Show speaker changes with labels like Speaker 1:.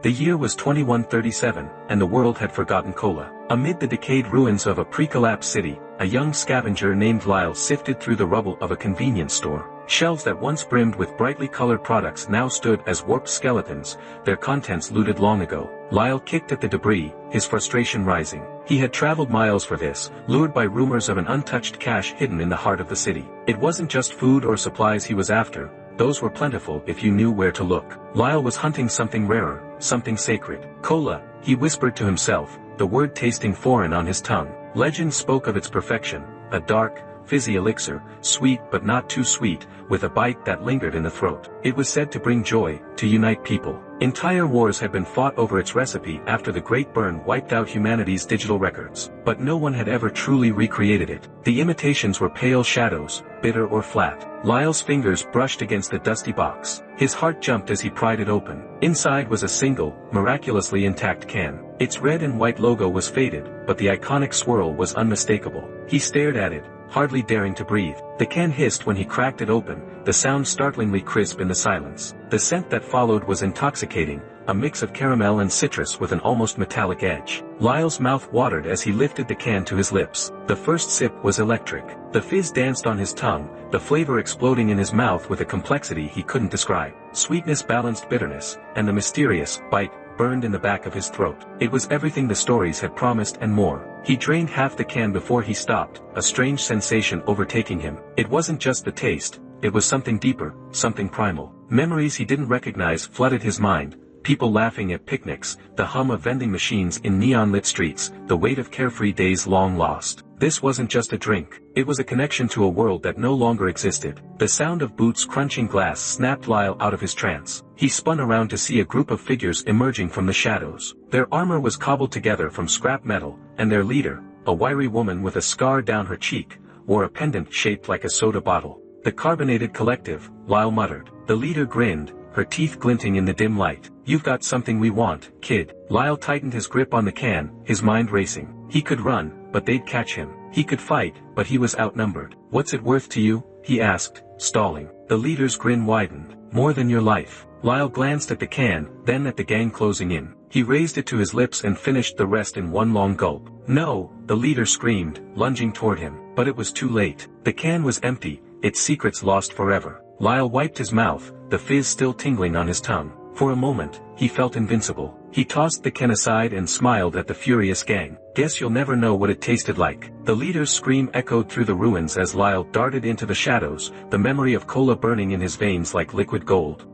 Speaker 1: The year was 2137, and the world had forgotten cola. Amid the decayed ruins of a pre-collapsed city, a young scavenger named Lyle sifted through the rubble of a convenience store. Shelves that once brimmed with brightly colored products now stood as warped skeletons, their contents looted long ago. Lyle kicked at the debris, his frustration rising. He had traveled miles for this, lured by rumors of an untouched cache hidden in the heart of the city. It wasn't just food or supplies he was after. Those were plentiful if you knew where to look. Lyle was hunting something rarer, something sacred. Cola, he whispered to himself, the word tasting foreign on his tongue. Legend spoke of its perfection, a dark, fizzy elixir, sweet but not too sweet, with a bite that lingered in the throat. It was said to bring joy, to unite people. Entire wars had been fought over its recipe after the Great Burn wiped out humanity's digital records. But no one had ever truly recreated it. The imitations were pale shadows, bitter or flat. Lyle's fingers brushed against the dusty box. His heart jumped as he pried it open. Inside was a single, miraculously intact can. Its red and white logo was faded, but the iconic swirl was unmistakable. He stared at it, hardly daring to breathe. The can hissed when he cracked it open, the sound startlingly crisp in the silence. The scent that followed was intoxicating, a mix of caramel and citrus with an almost metallic edge. Lyle's mouth watered as he lifted the can to his lips. The first sip was electric. The fizz danced on his tongue, the flavor exploding in his mouth with a complexity he couldn't describe. Sweetness balanced bitterness, and the mysterious bite burned in the back of his throat. It was everything the stories had promised and more. He drained half the can before he stopped, a strange sensation overtaking him. It wasn't just the taste, it was something deeper, something primal. Memories he didn't recognize flooded his mind. People laughing at picnics, the hum of vending machines in neon-lit streets, the weight of carefree days long lost. This wasn't just a drink, it was a connection to a world that no longer existed. The sound of boots crunching glass snapped Lyle out of his trance. He spun around to see a group of figures emerging from the shadows. Their armor was cobbled together from scrap metal, and their leader, a wiry woman with a scar down her cheek, wore a pendant shaped like a soda bottle. The Carbonated Collective, Lyle muttered. The leader grinned, her teeth glinting in the dim light. You've got something we want, kid. Lyle tightened his grip on the can, his mind racing. He could run, but they'd catch him. He could fight, but he was outnumbered. What's it worth to you? He asked, stalling. The leader's grin widened. More than your life. Lyle glanced at the can, then at the gang closing in. He raised it to his lips and finished the rest in one long gulp. No, the leader screamed, lunging toward him. But it was too late. The can was empty, its secrets lost forever. Lyle wiped his mouth, the fizz still tingling on his tongue. For a moment, he felt invincible. He tossed the can aside and smiled at the furious gang. Guess you'll never know what it tasted like. The leader's scream echoed through the ruins as Lyle darted into the shadows, the memory of cola burning in his veins like liquid gold.